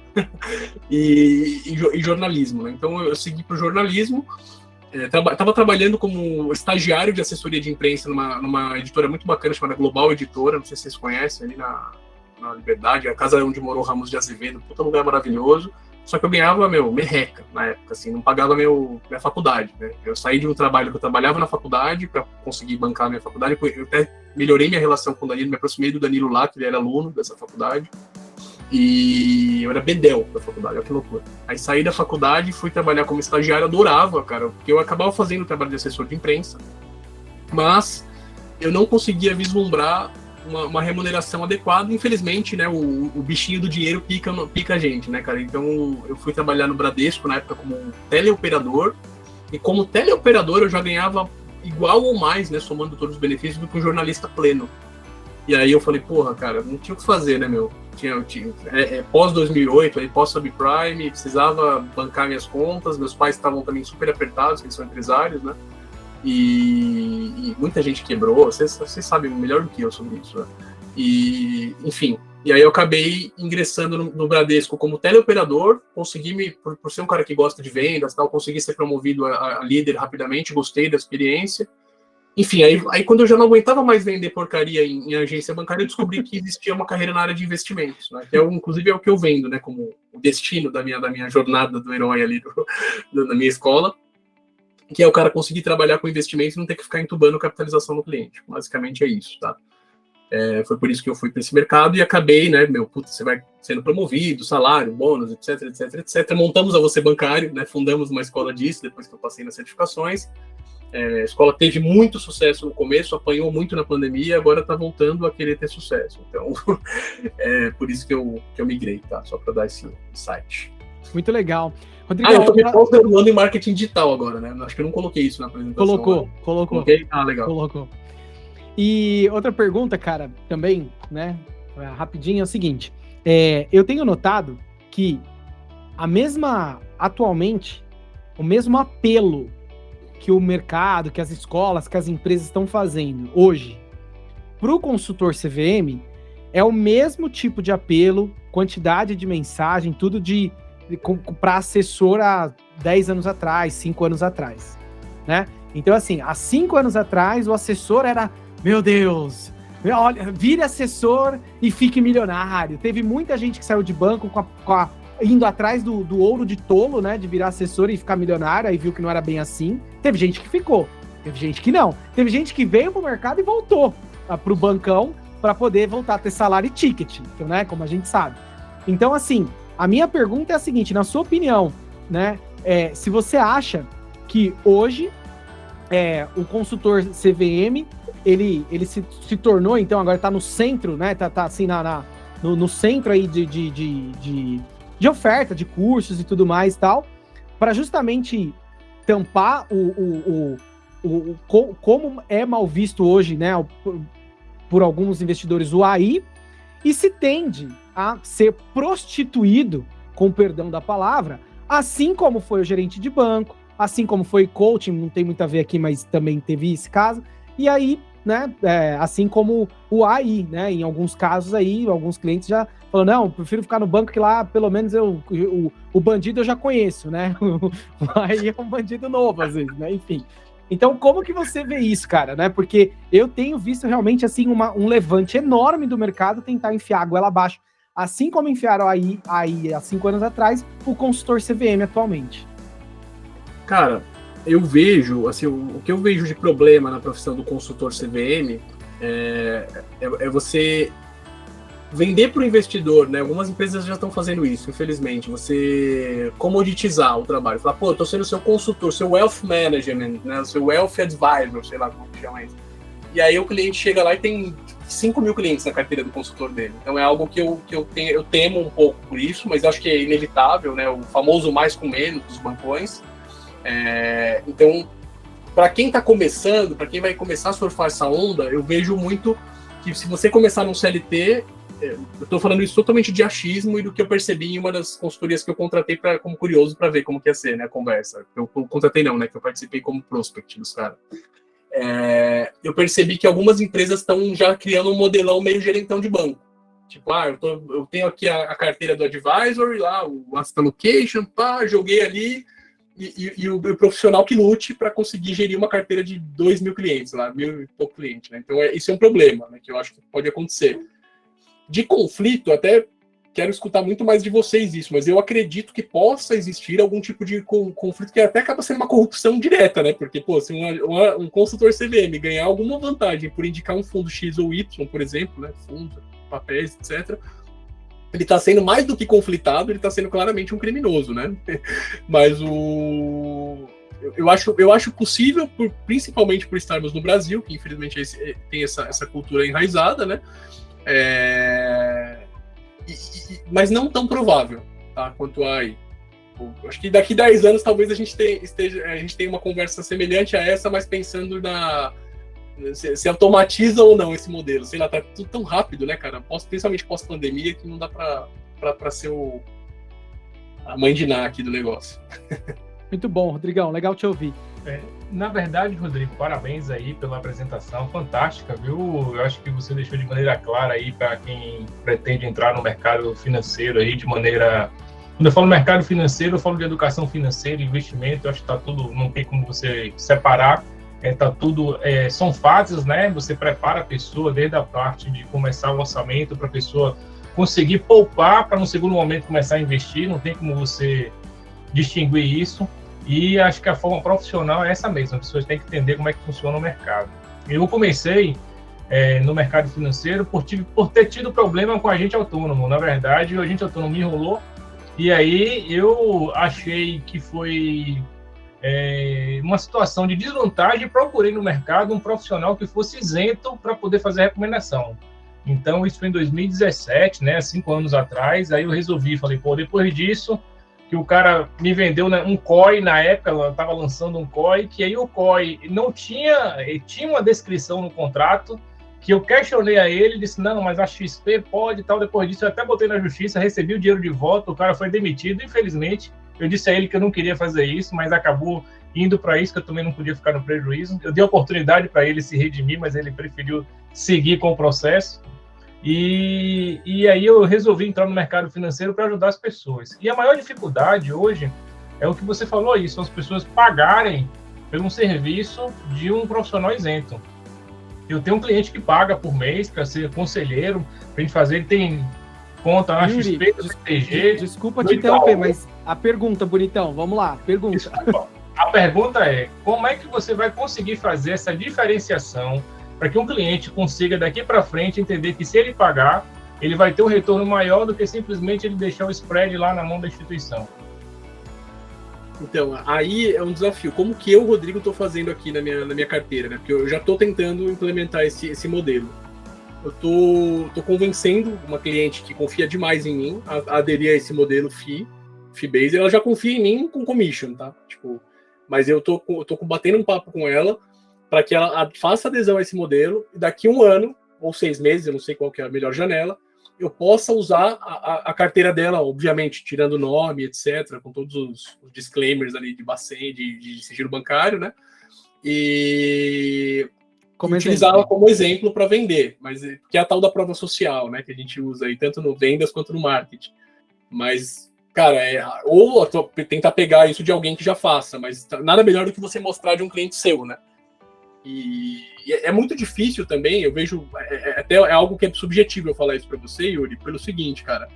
Speaker 3: e jornalismo, né? Então eu segui para o jornalismo. Estava trabalhando como estagiário de assessoria de imprensa numa editora muito bacana chamada Global Editora, não sei se vocês conhecem, ali na Liberdade, a casa onde morou Ramos de Azevedo, puta lugar maravilhoso. Só que eu ganhava, merreca na época, assim, não pagava minha faculdade, né? Eu saí de um trabalho que eu trabalhava na faculdade para conseguir bancar a minha faculdade. Eu até melhorei minha relação com o Danilo, me aproximei do Danilo lá, que ele era aluno dessa faculdade. E eu era bedel da faculdade, olha que loucura. Aí saí da faculdade e fui trabalhar como estagiário, adorava, cara, porque eu acabava fazendo o trabalho de assessor de imprensa, mas eu não conseguia vislumbrar uma remuneração adequada. Infelizmente, né, o bichinho do dinheiro pica a gente, né, cara? Então eu fui trabalhar no Bradesco na época como teleoperador, e como teleoperador eu já ganhava igual ou mais, né, somando todos os benefícios, do que um jornalista pleno. E aí eu falei, porra, cara, não tinha o que fazer, né, meu? Pós 2008, aí pós subprime, precisava bancar minhas contas, meus pais estavam também super apertados, eles são empresários, né? E muita gente quebrou, vocês sabem melhor do que eu sobre isso, né? E, enfim, e aí eu acabei ingressando no Bradesco como teleoperador, consegui por ser um cara que gosta de vendas, tal, consegui ser promovido a líder rapidamente, gostei da experiência. Enfim, aí quando eu já não aguentava mais vender porcaria em agência bancária, eu descobri que existia uma carreira na área de investimentos, né? Que inclusive é o que eu vendo, né? Como o destino da minha jornada do herói ali da minha escola, que é o cara conseguir trabalhar com investimentos e não ter que ficar entubando capitalização no cliente. Basicamente é isso, tá? Foi por isso que eu fui para esse mercado e acabei, né? Você vai sendo promovido, salário, bônus, etc. Montamos a Você Bancário, né? Fundamos uma escola disso, depois que eu passei nas certificações. A escola teve muito sucesso no começo, apanhou muito na pandemia, agora está voltando a querer ter sucesso. Então, por isso que eu migrei, tá? Só para dar esse insight.
Speaker 1: Muito legal. Rodrigo,
Speaker 3: eu tô me pós-graduando em marketing digital agora, né? Acho que eu não coloquei isso na apresentação.
Speaker 1: Colocou.
Speaker 3: Coloquei? Ah, legal.
Speaker 1: Colocou. E outra pergunta, cara, também, né? Rapidinho, é o seguinte. Eu tenho notado que atualmente, o mesmo apelo que o mercado, que as escolas, que as empresas estão fazendo hoje para o consultor CVM é o mesmo tipo de apelo, quantidade de mensagem, tudo para assessor há 10 anos atrás, 5 anos atrás, né? Então, assim, há 5 anos atrás, o assessor era, meu Deus, olha, vire assessor e fique milionário. Teve muita gente que saiu de banco indo atrás do ouro de tolo, né? De virar assessor e ficar milionário, aí viu que não era bem assim. Teve gente que ficou, teve gente que não. Teve gente que veio pro mercado e voltou pro bancão para poder voltar a ter salário e ticket, então, né? Como a gente sabe. Então, assim, a minha pergunta é a seguinte, na sua opinião, né? Se você acha que hoje o consultor CVM, ele se tornou, então, agora tá no centro, né? Tá assim, no centro aí de oferta, de cursos e tudo mais e tal, para justamente tampar como é mal visto hoje, né, por alguns investidores o AI, e se tende a ser prostituído, com perdão da palavra, assim como foi o gerente de banco, assim como foi coaching, não tem muito a ver aqui, mas também teve esse caso, e aí, né, assim como o AI, né, em alguns casos aí, alguns clientes já falam, não, eu prefiro ficar no banco que lá, pelo menos o bandido eu já conheço, né, aí é um bandido novo às vezes, né, enfim. Então, como que você vê isso, cara, né, porque eu tenho visto realmente, assim, um levante enorme do mercado tentar enfiar a goela abaixo, assim como enfiaram aí há 5 anos atrás, o consultor CVM atualmente.
Speaker 3: Cara, eu vejo, assim, o que eu vejo de problema na profissão do consultor CVM é você vender para o investidor, né? Algumas empresas já estão fazendo isso, infelizmente. Você comoditizar o trabalho. Falar, pô, eu tô sendo seu consultor, seu wealth management, né? Seu wealth advisor, sei lá como que chama isso. E aí o cliente chega lá e tem 5 mil clientes na carteira do consultor dele. Então é algo que eu temo um pouco por isso, mas acho que é inevitável, né? O famoso mais com menos dos bancões. Então, para quem está começando, para quem vai começar a surfar essa onda, eu vejo muito que se você começar num CLT, eu tô falando isso totalmente de achismo e do que eu percebi em uma das consultorias que eu contratei como curioso para ver como que ia ser, né, a conversa. Eu contratei não, né, que eu participei como prospect dos caras. Eu percebi que algumas empresas estão já criando um modelão meio gerentão de banco. Tipo, eu tenho aqui a carteira do advisor, lá, o asset allocation, joguei ali, e o profissional que lute para conseguir gerir uma carteira de 2.000 clientes, lá, 1.000 e pouco clientes, né? Então, isso é um problema, né, que eu acho que pode acontecer. De conflito, até quero escutar muito mais de vocês isso, mas eu acredito que possa existir algum tipo de conflito que até acaba sendo uma corrupção direta, né? Porque, se um consultor CVM ganhar alguma vantagem por indicar um fundo X ou Y, por exemplo, né? Fundos, papéis, etc., ele está sendo mais do que conflitado, ele está sendo claramente um criminoso, né? Mas eu acho possível, principalmente por estarmos no Brasil, que infelizmente tem essa cultura enraizada, né? Mas não tão provável, tá? Quanto aí. Acho que daqui 10 anos talvez a gente tenha uma conversa semelhante a essa, mas pensando se automatiza ou não esse modelo. Sei lá, tá tudo tão rápido, né, cara? Principalmente pós-pandemia, que não dá pra ser a mãe de Ná aqui do negócio.
Speaker 1: Muito bom, Rodrigão, legal te ouvir.
Speaker 4: Na verdade, Rodrigo, parabéns aí pela apresentação, fantástica, viu? Eu acho que você deixou de maneira clara aí para quem pretende entrar no mercado financeiro aí de maneira... Quando eu falo mercado financeiro, eu falo de educação financeira, investimento, eu acho que tá tudo, não tem como você separar, tá tudo, são fases, né? Você prepara a pessoa desde a parte de começar o orçamento para a pessoa conseguir poupar para no segundo momento começar a investir, não tem como você distinguir isso. E acho que a forma profissional é essa mesma, as pessoas têm que entender como é que funciona o mercado. Eu comecei no mercado financeiro por ter tido problema com agente autônomo. Na verdade, o agente autônomo me enrolou, e aí eu achei que foi uma situação de desvantagem e procurei no mercado um profissional que fosse isento para poder fazer a recomendação. Então, isso foi em 2017, né, 5 anos atrás, aí eu falei, depois disso, que o cara me vendeu, né, um COI na época, eu estava lançando um COI, que aí o COI não tinha uma descrição no contrato, que eu questionei a ele, disse, não, mas a XP pode e tal, depois disso eu até botei na justiça, recebi o dinheiro de volta, o cara foi demitido, infelizmente, eu disse a ele que eu não queria fazer isso, mas acabou indo para isso, que eu também não podia ficar no prejuízo, eu dei a oportunidade para ele se redimir, mas ele preferiu seguir com o processo, e aí eu resolvi entrar no mercado financeiro para ajudar as pessoas. E a maior dificuldade hoje é o que você falou aí, são as pessoas pagarem por um serviço de um profissional isento. Eu tenho um cliente que paga por mês para ser conselheiro, para a gente fazer, ele tem conta na XP, CTG...
Speaker 1: Desculpa te interromper, mas a pergunta, bonitão, vamos lá, pergunta.
Speaker 4: Desculpa. A pergunta é, como é que você vai conseguir fazer essa diferenciação para que um cliente consiga daqui para frente entender que se ele pagar, ele vai ter um retorno maior do que simplesmente ele deixar o spread lá na mão da instituição?
Speaker 3: Então, aí é um desafio. Como que eu, Rodrigo, estou fazendo aqui na minha carteira, né? Porque eu já estou tentando implementar esse modelo. Eu tô convencendo uma cliente que confia demais em mim a aderir a esse modelo fee-based. Ela já confia em mim com commission, tá? Tipo, mas eu tô batendo um papo com ela para que ela faça adesão a esse modelo, e daqui 1 ano, ou 6 meses, eu não sei qual que é a melhor janela, eu possa usar a carteira dela, obviamente, tirando o nome, etc., com todos os disclaimers ali de Bacen, de sigilo bancário, né? E utilizá-la como exemplo para vender, mas que é a tal da prova social, né? Que a gente usa aí, tanto no vendas quanto no marketing. Mas, cara, ou tentar pegar isso de alguém que já faça, mas nada melhor do que você mostrar de um cliente seu, né? E é muito difícil também, eu vejo, até é algo que é subjetivo eu falar isso para você, Yuri, pelo seguinte, cara,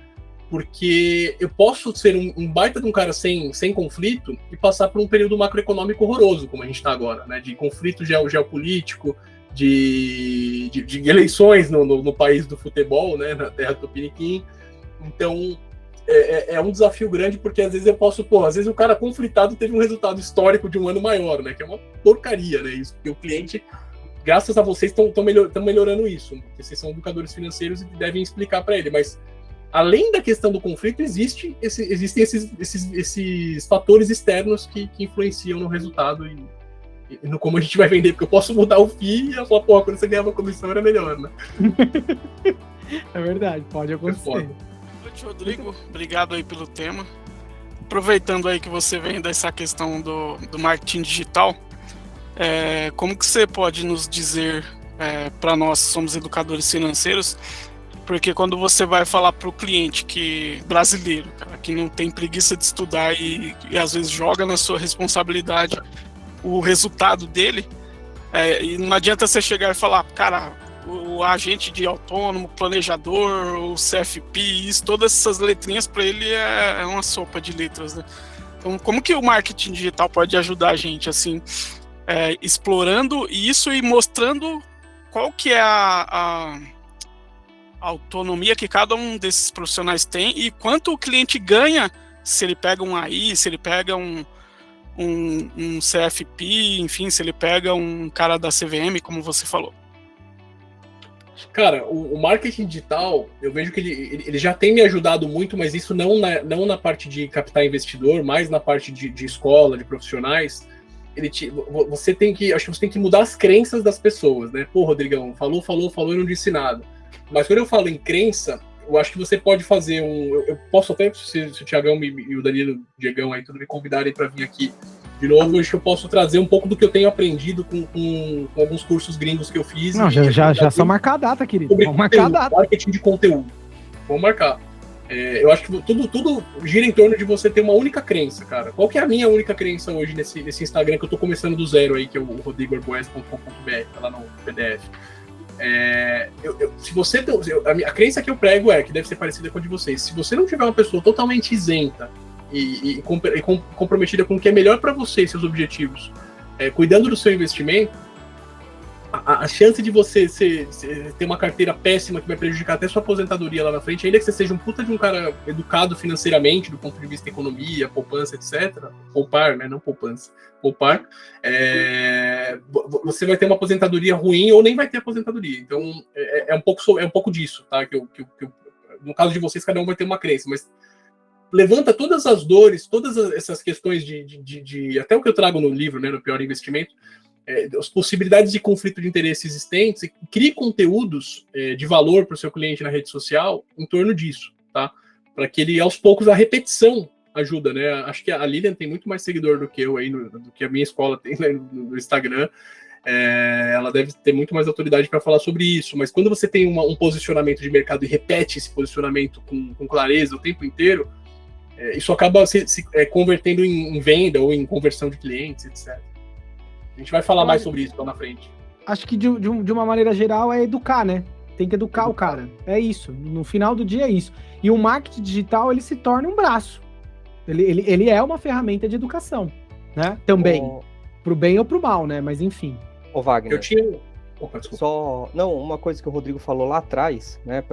Speaker 3: porque eu posso ser um baita de um cara sem conflito e passar por um período macroeconômico horroroso, como a gente está agora, né, de conflito geopolítico, de eleições no país do futebol, né, na terra do Piniquim. Então, é um desafio grande, porque às vezes eu posso, às vezes o cara conflitado teve um resultado histórico de um ano maior, né, que é uma porcaria, né, isso, porque o cliente, graças a vocês, estão melhorando isso, porque vocês são educadores financeiros e devem explicar para ele, mas além da questão do conflito, existem esses fatores externos que influenciam no resultado e no como a gente vai vender, porque eu posso mudar o FII e ela falar, quando você ganhava comissão era melhor, né?
Speaker 1: É verdade, pode acontecer.
Speaker 3: foda.
Speaker 5: Boa noite, Rodrigo. Obrigado aí pelo tema. Aproveitando aí que você vem dessa questão do marketing digital, como que você pode nos dizer, para nós que somos educadores financeiros, porque quando você vai falar para o cliente brasileiro, cara, que não tem preguiça de estudar e às vezes joga na sua responsabilidade o resultado dele, e não adianta você chegar e falar, cara, o agente de autônomo, planejador, o CFP, todas essas letrinhas para ele é uma sopa de letras, né? Então, como que o marketing digital pode ajudar a gente, assim, explorando isso e mostrando qual que é a autonomia que cada um desses profissionais tem e quanto o cliente ganha se ele pega um AI, se ele pega um CFP, enfim, se ele pega um cara da CVM, como você falou.
Speaker 3: Cara, o marketing digital, eu vejo que ele já tem me ajudado muito, mas isso não na parte de captar investidor, mas na parte de escola, de profissionais. Você tem que mudar as crenças das pessoas, né? Pô, Rodrigão, falou e não disse nada. Mas quando eu falo em crença, eu acho que você pode fazer eu posso até, se o Thiagão e o Danilo, o Diegão aí, tudo me convidarem para vir aqui de novo, acho que eu posso trazer um pouco do que eu tenho aprendido com alguns cursos gringos que eu fiz.
Speaker 1: Não, já só marcar a data, querido. Vamos marcar a data.
Speaker 3: Marketing de conteúdo. Vamos marcar. Eu acho que tudo gira em torno de você ter uma única crença, cara. Qual que é a minha única crença hoje nesse Instagram que eu tô começando do zero aí, que é o rodrigoarboes.com.br, tá lá no PDF. Se você a crença que eu prego que deve ser parecida com a de vocês. Se você não tiver uma pessoa totalmente isenta e comprometida com o que é melhor para você e seus objetivos, cuidando do seu investimento, a chance de você ter uma carteira péssima que vai prejudicar até sua aposentadoria lá na frente, ainda que você seja um puta de um cara educado financeiramente, do ponto de vista economia, poupança, etc. Poupar, né? Não poupança. Poupar. Você vai ter uma aposentadoria ruim ou nem vai ter aposentadoria. Então, é um pouco disso, tá? No caso de vocês, cada um vai ter uma crença, mas levanta todas as dores, todas essas questões de até o que eu trago no livro, né, no Pior Investimento, as possibilidades de conflito de interesse existentes, e crie conteúdos de valor para o seu cliente na rede social em torno disso, tá? Para que ele, aos poucos, a repetição ajuda, né? Acho que a Lilian tem muito mais seguidor do que eu aí, do que a minha escola tem, né, no Instagram. Ela deve ter muito mais autoridade para falar sobre isso, mas quando você tem um posicionamento de mercado e repete esse posicionamento com clareza o tempo inteiro, isso acaba se convertendo em venda ou em conversão de clientes, etc. A gente vai falar mais sobre isso lá na frente.
Speaker 1: Acho que de uma maneira geral é educar, né? Tem que educar o cara. É isso. No final do dia é isso. E o marketing digital, ele se torna um braço. Ele é uma ferramenta de educação, né? Também. Pro bem ou pro mal, né? Mas enfim.
Speaker 2: Ô, Wagner.
Speaker 3: Eu tinha... Opa, desculpa.
Speaker 2: Uma coisa que o Rodrigo falou lá atrás, né?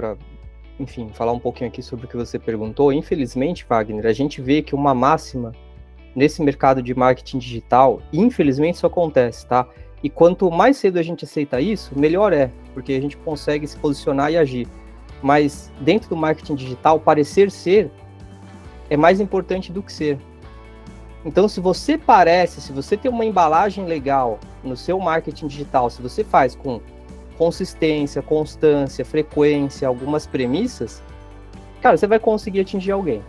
Speaker 2: Enfim, falar um pouquinho aqui sobre o que você perguntou. Infelizmente, Wagner, a gente vê que uma máxima nesse mercado de marketing digital, infelizmente isso acontece, tá? E quanto mais cedo a gente aceita isso, melhor porque a gente consegue se posicionar e agir. Mas dentro do marketing digital, parecer ser é mais importante do que ser. Então, se você tem uma embalagem legal no seu marketing digital, se você faz com consistência, constância, frequência, algumas premissas, cara, você vai conseguir atingir alguém.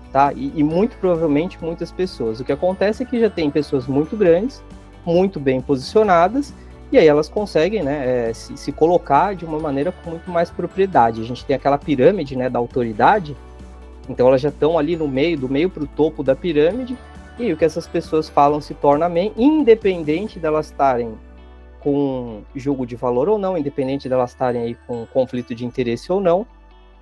Speaker 2: Tá? E muito provavelmente muitas pessoas. O que acontece é que já tem pessoas muito grandes, muito bem posicionadas, e aí elas conseguem, né, se colocar de uma maneira com muito mais propriedade. A gente tem aquela pirâmide, né, da autoridade, então elas já estão ali do meio para o topo da pirâmide, e aí o que essas pessoas falam se torna independente delas estarem com jogo de valor ou não, independente delas estarem aí com conflito de interesse ou não,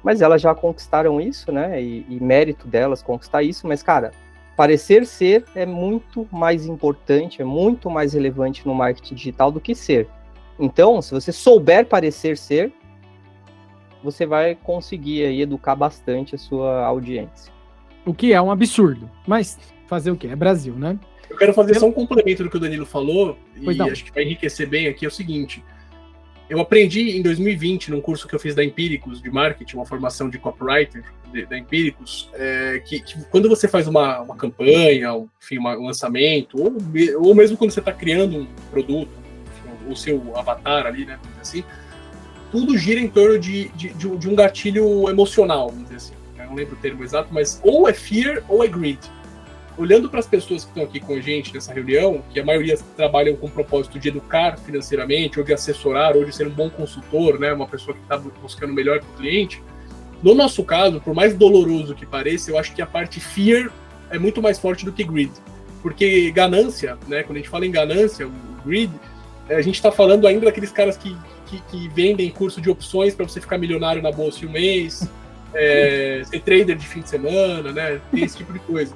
Speaker 2: mas elas já conquistaram isso, né, e mérito delas conquistar isso, mas, cara, parecer ser é muito mais importante, é muito mais relevante no marketing digital do que ser. Então, se você souber parecer ser, você vai conseguir aí educar bastante a sua audiência.
Speaker 1: O que é um absurdo, mas fazer o quê? É Brasil, né?
Speaker 3: Eu quero fazer só um complemento do que o Danilo falou, e acho que vai enriquecer bem aqui, é o seguinte: eu aprendi em 2020, num curso que eu fiz da Empíricos de marketing, uma formação de copywriter da Empíricos, que quando você faz uma campanha, enfim, um lançamento, ou mesmo quando você está criando um produto, o seu avatar ali, né, assim, tudo gira em torno de um gatilho emocional, vamos dizer assim. Eu não lembro o termo exato, mas ou é fear ou é greed. Olhando para as pessoas que estão aqui com a gente nessa reunião, que a maioria trabalham com o propósito de educar financeiramente, ou de assessorar, ou de ser um bom consultor, né, uma pessoa que está buscando o melhor para o cliente, no nosso caso, por mais doloroso que pareça, eu acho que a parte fear é muito mais forte do que greed. Porque ganância, né, quando a gente fala em ganância, o greed, a gente está falando ainda daqueles caras que vendem curso de opções para você ficar milionário na bolsa em um mês, ser trader de fim de semana, né, tem esse tipo de coisa.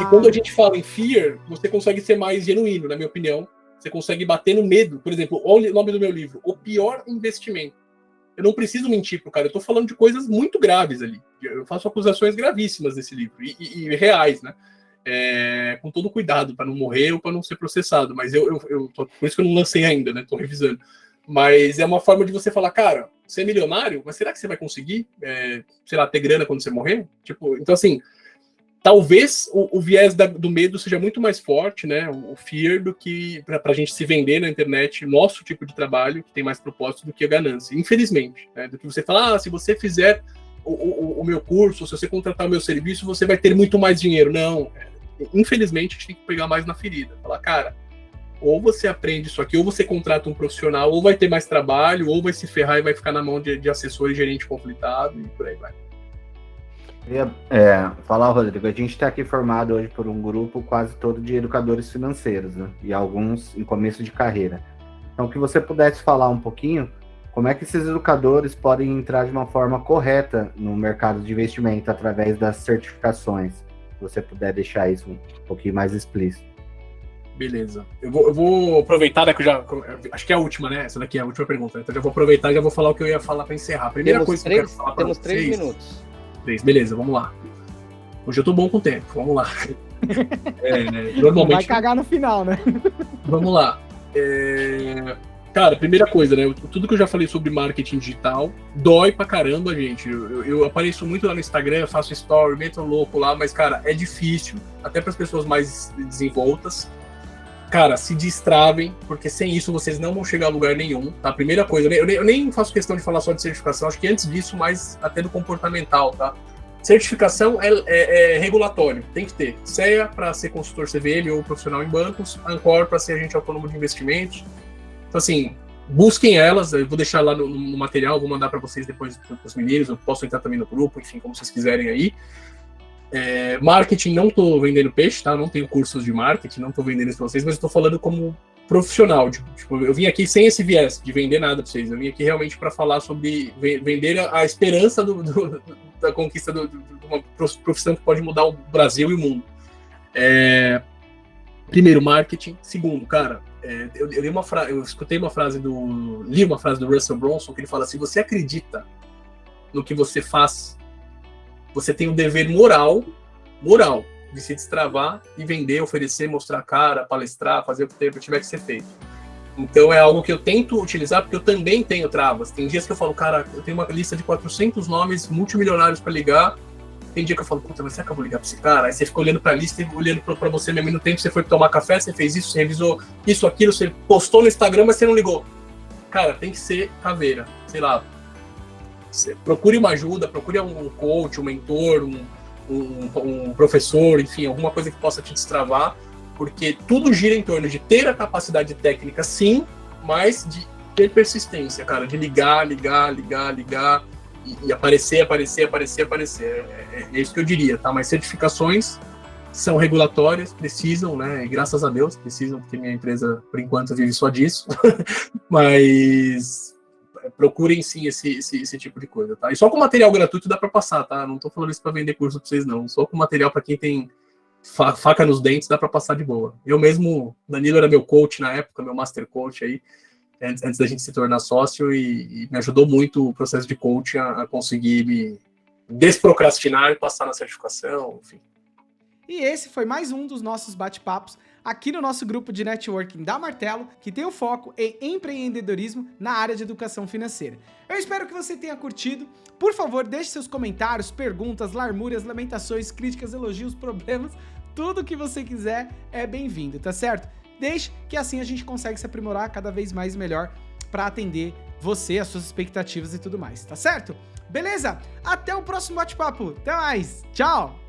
Speaker 3: E quando a gente fala em fear, você consegue ser mais genuíno, na minha opinião. Você consegue bater no medo. Por exemplo, olha o nome do meu livro, O Pior Investimento. Eu não preciso mentir pro cara, eu tô falando de coisas muito graves ali. Eu faço acusações gravíssimas nesse livro, e reais, né? Com todo cuidado, para não morrer ou para não ser processado. Mas por isso que eu não lancei ainda, né? Tô revisando. Mas é uma forma de você falar, cara, você é milionário, mas será que você vai conseguir, sei lá, ter grana quando você morrer? Tipo, então assim, talvez o viés do medo seja muito mais forte, né? O fear, do que para a gente se vender na internet, nosso tipo de trabalho, que tem mais propósito do que a ganância, infelizmente. Né? Do que você falar, se você fizer o meu curso, se você contratar o meu serviço, você vai ter muito mais dinheiro. Não, infelizmente a gente tem que pegar mais na ferida. Falar, cara, ou você aprende isso aqui, ou você contrata um profissional, ou vai ter mais trabalho, ou vai se ferrar e vai ficar na mão de assessor e gerente conflitado, e por aí vai.
Speaker 6: Eu ia falar, Rodrigo, a gente está aqui formado hoje por um grupo quase todo de educadores financeiros, né? E alguns em começo de carreira. Então, que você pudesse falar um pouquinho como é que esses educadores podem entrar de uma forma correta no mercado de investimento através das certificações. Se você puder deixar isso um pouquinho mais explícito.
Speaker 3: Beleza. Eu vou aproveitar, né, que acho que é a última, né? Essa daqui é a última pergunta. Então, já vou aproveitar e já vou falar o que eu ia falar para encerrar. Primeira coisa que eu quero falar para vocês...
Speaker 2: Temos 3 minutos.
Speaker 3: Beleza, vamos lá. Hoje eu tô bom com o tempo, vamos lá.
Speaker 1: Normalmente... Não vai cagar no final, né?
Speaker 3: Vamos lá. Cara, primeira coisa, né? Tudo que eu já falei sobre marketing digital dói pra caramba, gente. Eu apareço muito lá no Instagram, faço story, meto louco lá, mas, cara, é difícil, até para as pessoas mais desenvoltas. Cara, se destravem, porque sem isso vocês não vão chegar a lugar nenhum, tá? Primeira coisa, eu nem faço questão de falar só de certificação, acho que antes disso, mais até do comportamental, tá? Certificação é regulatório, tem que ter. CEA para ser consultor CVM ou profissional em bancos, Ancor para ser agente autônomo de investimentos. Então, assim, busquem elas, eu vou deixar lá no material, vou mandar para vocês depois para os meninos, eu posso entrar também no grupo, enfim, como vocês quiserem aí. Marketing, não estou vendendo peixe, tá? Não tenho cursos de marketing, não estou vendendo isso para vocês, mas estou falando como profissional. Tipo, eu vim aqui sem esse viés de vender nada para vocês. Eu vim aqui realmente para falar sobre vender a esperança da conquista de uma profissão que pode mudar o Brasil e o mundo. Primeiro, marketing. Segundo, cara, li uma frase do Russell Brunson, que ele fala: se você acredita no que você faz, você tem o dever moral de se destravar e vender, oferecer, mostrar a cara, palestrar, fazer o que tiver que ser feito. Então é algo que eu tento utilizar, porque eu também tenho travas. Tem dias que eu falo, cara, eu tenho uma lista de 400 nomes multimilionários para ligar. Tem dia que eu falo, puta, mas será que eu vou ligar pra esse cara? Aí você fica olhando pra lista e olhando pra você mesmo. No tempo você foi tomar café, você fez isso, você revisou isso, aquilo, você postou no Instagram, mas você não ligou. Cara, tem que ser caveira. Sei lá, procure uma ajuda, procure um coach, um mentor, um professor, enfim, alguma coisa que possa te destravar, porque tudo gira em torno de ter a capacidade técnica, sim, mas de ter persistência, cara, de ligar e aparecer. É isso que eu diria, tá? Mas certificações são regulatórias, precisam, né? E graças a Deus precisam, porque minha empresa, por enquanto, vive só disso. Mas procurem sim esse tipo de coisa, tá? E só com material gratuito dá para passar, tá? Não tô falando isso para vender curso para vocês, não. Só com material para quem tem faca nos dentes dá para passar de boa. Eu mesmo, Danilo era meu coach na época, meu master coach aí, antes da gente se tornar sócio, e me ajudou muito o processo de coaching a conseguir me desprocrastinar e passar na certificação, enfim.
Speaker 1: E esse foi mais um dos nossos bate-papos aqui no nosso grupo de networking da Martelo, que tem o foco em empreendedorismo na área de educação financeira. Eu espero que você tenha curtido. Por favor, deixe seus comentários, perguntas, larmúrias, lamentações, críticas, elogios, problemas, tudo que você quiser é bem-vindo, tá certo? Deixe que assim a gente consegue se aprimorar cada vez mais melhor para atender você, as suas expectativas e tudo mais, tá certo? Beleza? Até o próximo bate-papo. Até mais. Tchau!